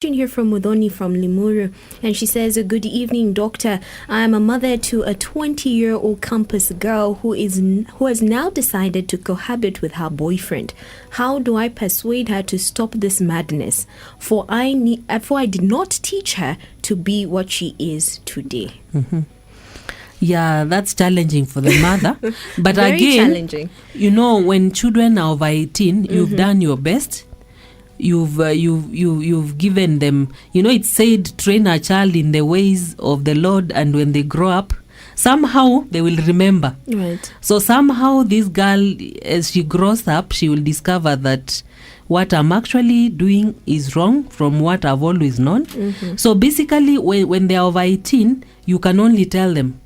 Here from Mudhoni from Limuru, and she says, good evening, doctor. I am a mother to a 20-year-old campus girl who has now decided to cohabit with her boyfriend. How do I persuade her to stop this madness? For I did not teach her to be what she is today. Mm-hmm. Yeah, that's challenging for the mother. But Very again, challenging. You know, when children are over 18, you've done your best. You've given them, you know, it's said, train a child in the ways of the Lord, and when they grow up, somehow they will remember. Right. So somehow this girl, as she grows up, she will discover that what I'm actually doing is wrong from what I've always known. Mm-hmm. So basically, when they're over 18, you can only tell them.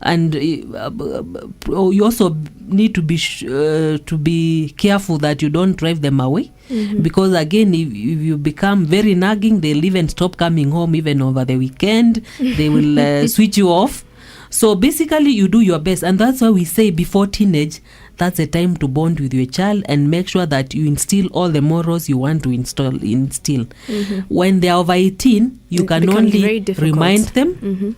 And you also need to be careful that you don't drive them away. Mm-hmm. Because again, if you become very nagging, they'll even stop coming home even over the weekend. They will switch you off. So basically, you do your best. And that's why we say before teenage, that's a time to bond with your child and make sure that you instill all the morals you want to instill. Mm-hmm. When they're over 18, you can only remind them. Mm-hmm.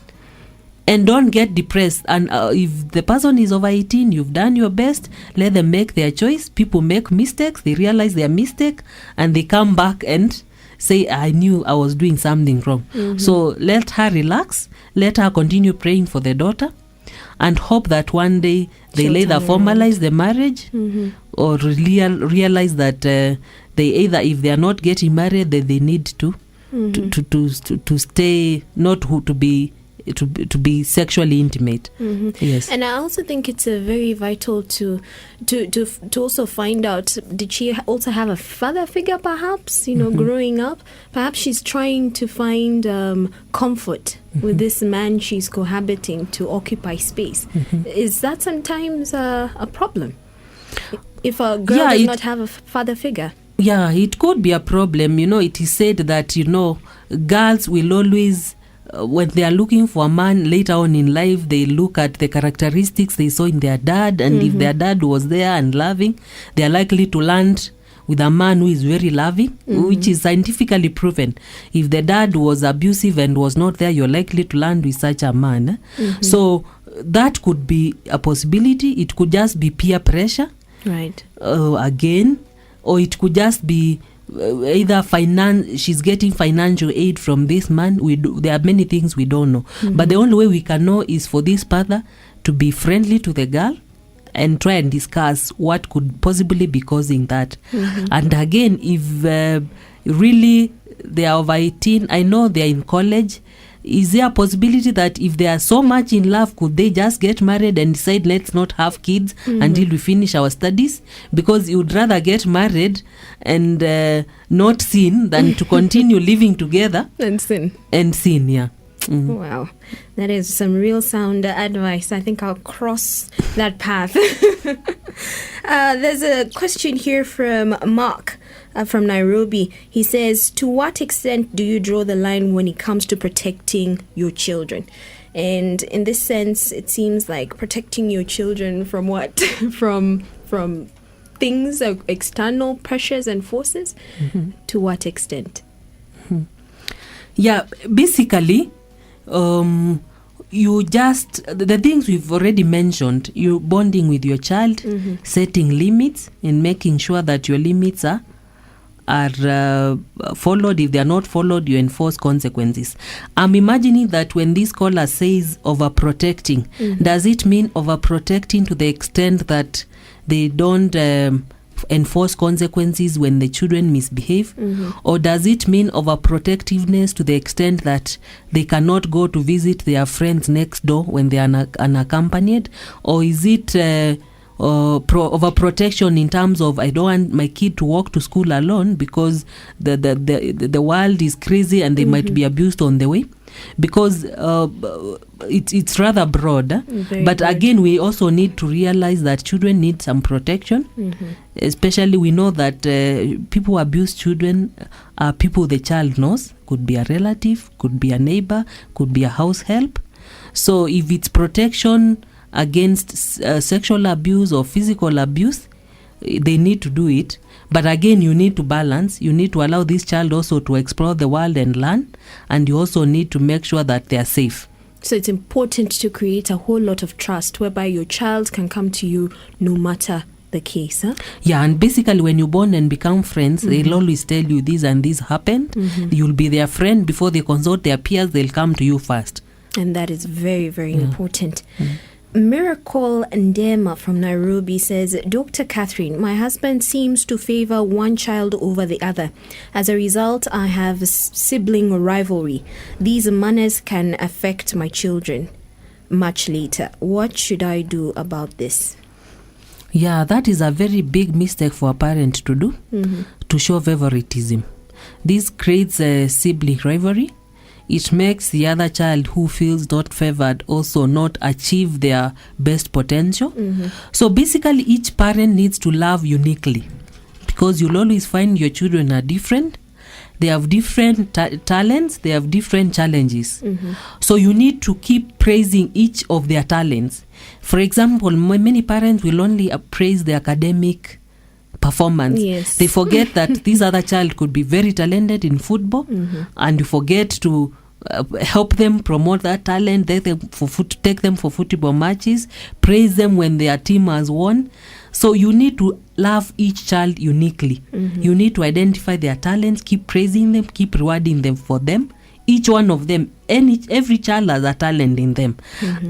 And don't get depressed. And if the person is over 18, you've done your best. Let them make their choice. People make mistakes. They realize their mistake. And they come back and say, I knew I was doing something wrong. Mm-hmm. So let her relax. Let her continue praying for the daughter. And hope that one day they'll either formalize the marriage or realize that they either, if they are not getting married, that they need to stay, not to be sexually intimate. Mm-hmm. Yes. And I also think it's a very vital to also find out, did she also have a father figure perhaps, growing up? Perhaps she's trying to find comfort with this man she's cohabiting to occupy space. Mm-hmm. Is that sometimes a problem? If a girl does not have a father figure? Yeah, it could be a problem. It is said that, girls will always, when they are looking for a man later on in life, they look at the characteristics they saw in their dad, and if their dad was there and loving, they are likely to land with a man who is very loving, which is scientifically proven. If the dad was abusive and was not there, you're likely to land with such a man. So that could be a possibility. It could just be peer pressure, right? Again, or it could just be either she's getting financial aid from this man. There are many things we don't know, but the only way we can know is for this father to be friendly to the girl and try and discuss what could possibly be causing that. And again, if really they are over 18, I know they are in college, is there a possibility that if they are so much in love, could they just get married and decide, let's not have kids until we finish our studies? Because you would rather get married and not sin than to continue living together and sin. Yeah. Wow, that is some real sound advice. I think I'll cross that path. There's a question here from Mark from Nairobi. He says, to what extent do you draw the line when it comes to protecting your children? And in this sense, it seems like protecting your children from what? from things, external pressures and forces? To what extent? Yeah, basically, you just, the things we've already mentioned, you bonding with your child, setting limits and making sure that your limits are followed. If they are not followed, you enforce consequences. I'm imagining that when this caller says overprotecting, does it mean overprotecting to the extent that they don't enforce consequences when the children misbehave? Or does it mean overprotectiveness to the extent that they cannot go to visit their friends next door when they are unaccompanied? Or is it overprotection in terms of, I don't want my kid to walk to school alone because the world is crazy and they might be abused on the way? Because it's rather broad. But again, we also need to realize that children need some protection. Especially, we know that people who abuse children are people the child knows. Could be a relative, could be a neighbor, could be a house help. So if it's protection against sexual abuse or physical abuse, they need to do it. But again, you need to balance. You need to allow this child also to explore the world and learn, and you also need to make sure that they are safe. So it's important to create a whole lot of trust whereby your child can come to you no matter the case. Huh? Yeah, and basically when you bond and become friends, they'll always tell you this and this happened. You'll be their friend. Before they consult their peers, they'll come to you first. And that is very, very important. Miracle Ndema from Nairobi says, Dr. Catherine, my husband seems to favor one child over the other. As a result, I have sibling rivalry. These manners can affect my children much later. What should I do about this? Yeah, that is a very big mistake for a parent to do, to show favoritism. This creates a sibling rivalry. It makes the other child who feels not favored also not achieve their best potential. So basically, each parent needs to love uniquely, because you'll always find your children are different. They have different talents. They have different challenges. So you need to keep praising each of their talents. For example, many parents will only praise the academic performance. Yes. They forget that this other child could be very talented in football, and you forget to help them promote that talent, take them for football matches, praise them when their team has won. So you need to love each child uniquely. You need to identify their talents, keep praising them, keep rewarding them for them. Each one of them, every child has a talent in them.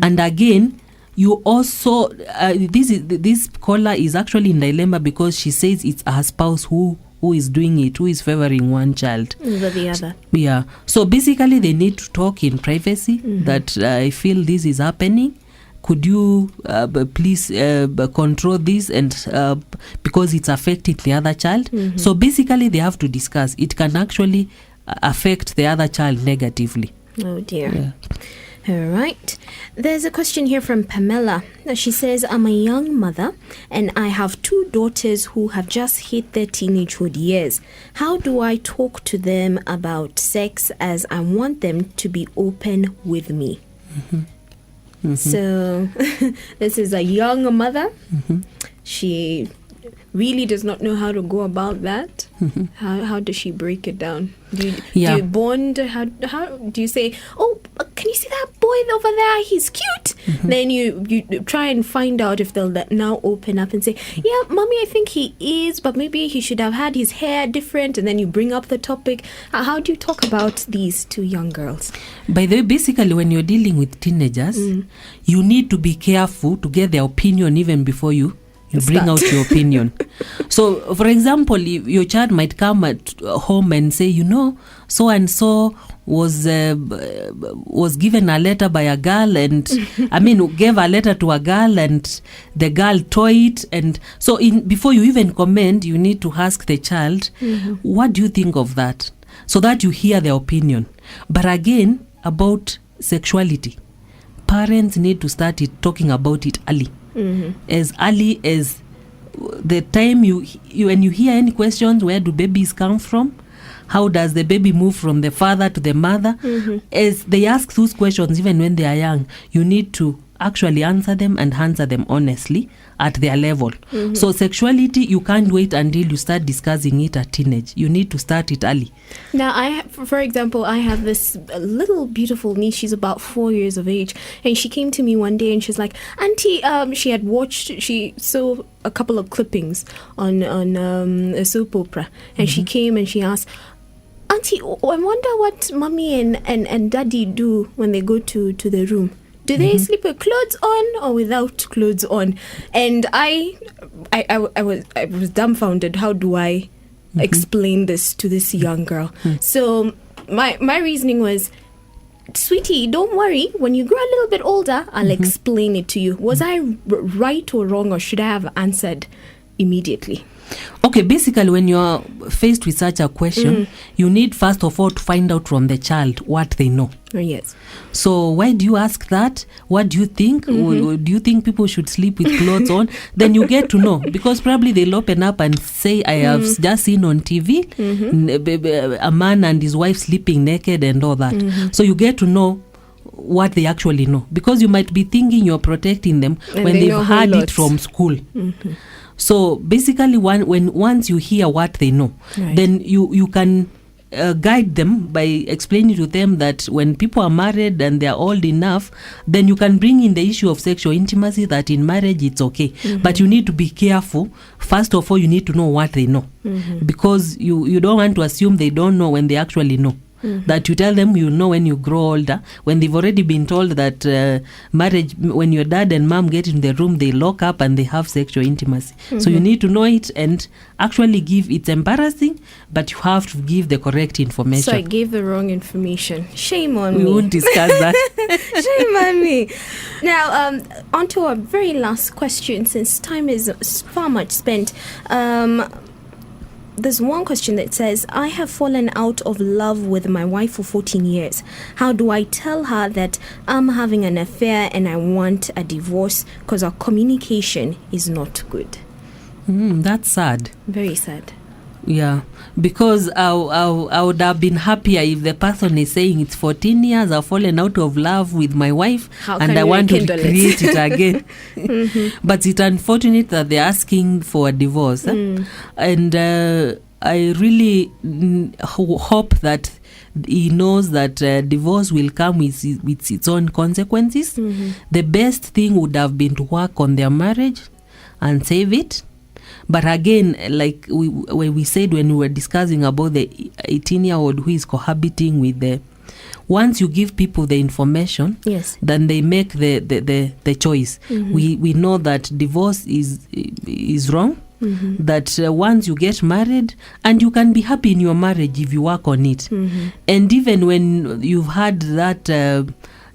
And again, you also this caller is actually in dilemma because she says it's her spouse who is doing it, who is favoring one child over the other. Yeah. So basically they need to talk in privacy that I feel this is happening. Could you please control this, and because it's affecting the other child. So basically they have to discuss. It can actually affect the other child negatively. Oh dear. Yeah. All right. There's a question here from Pamela. She says, I'm a young mother and I have 2 daughters who have just hit their teenagehood years. How do I talk to them about sex, as I want them to be open with me? So this is a young mother. She really does not know how to go about that. How does she break it down? Do you bond? How do you say, oh, can you see that boy over there? He's cute. Then you try and find out if they'll now open up and say, yeah, mommy, I think he is, but maybe he should have had his hair different. And then you bring up the topic. How do you talk about these 2 young girls? By the way, basically when you're dealing with teenagers, you need to be careful to get their opinion even before you bring out your opinion. So, for example, if your child might come at home and say, so and so was given a letter by a girl, and gave a letter to a girl, and the girl tore it, and so before you even comment, you need to ask the child, what do you think of that, so that you hear their opinion. But again, about sexuality, parents need to start talking about it early. As early as the time when you hear any questions, where do babies come from? How does the baby move from the father to the mother? As they ask those questions, even when they are young, you need to actually answer them, and answer them honestly at their level. So sexuality, you can't wait until you start discussing it at teenage. You need to start it early. Now, for example, I have this little beautiful niece. She's about 4 years of age, and she came to me one day and she's like, Auntie, she saw a couple of clippings on a soap opera, and she came and she asked, Auntie, I wonder what mommy and daddy do when they go to the room. Do they sleep with clothes on or without clothes on? And I was dumbfounded. How do I explain this to this young girl? So my reasoning was, sweetie, don't worry. When you grow a little bit older, I'll explain it to you. Was I right or wrong, or should I have answered immediately? Okay, basically when you're faced with such a question, you need first of all to find out from the child what they know. Oh, yes. So why do you ask that? What do you think? Do you think people should sleep with clothes on? Then you get to know, because probably they'll open up and say, I have just seen on TV a man and his wife sleeping naked and all that. So you get to know what they actually know, because you might be thinking you're protecting them, and when they've heard it from school. So basically, once you hear what they know, then you can guide them by explaining to them that when people are married and they are old enough, then you can bring in the issue of sexual intimacy, that in marriage it's okay. But you need to be careful. First of all, you need to know what they know, because you don't want to assume they don't know when they actually know. That you tell them you know when you grow older, when they've already been told that marriage, when your dad and mom get in the room, they lock up and they have sexual intimacy. So you need to know it and actually give. It's embarrassing, but you have to give the correct information. So I gave the wrong information. Shame on me. We won't discuss that. Shame on me. Now, on to our very last question, since time is far much spent. There's one question that says, I have fallen out of love with my wife for 14 years. How do I tell her that I'm having an affair and I want a divorce because our communication is not good? That's sad. Very sad. Yeah, because I would have been happier if the person is saying it's 14 years, I've fallen out of love with my wife and I want to recreate it again. But it's unfortunate that they're asking for a divorce. And I really hope that he knows that divorce will come with its own consequences. The best thing would have been to work on their marriage and save it. But again, like we said when we were discussing about the 18-year-old who is cohabiting with once you give people the information, then they make the choice. We know that divorce is wrong. That once you get married, and you can be happy in your marriage if you work on it. And even when you've had that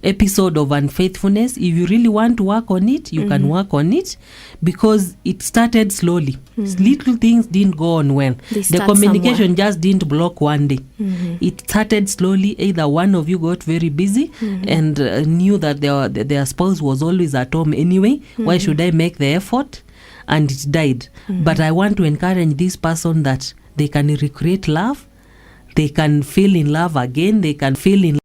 episode of unfaithfulness, if you really want to work on it, you can work on it, because it started slowly. Little things didn't go on well. The communication just didn't block one day. It started slowly. Either one of you got very busy and knew that their spouse was always at home anyway. Why should I make the effort? And it died. But I want to encourage this person that they can recreate love. They can feel in love again. They can feel in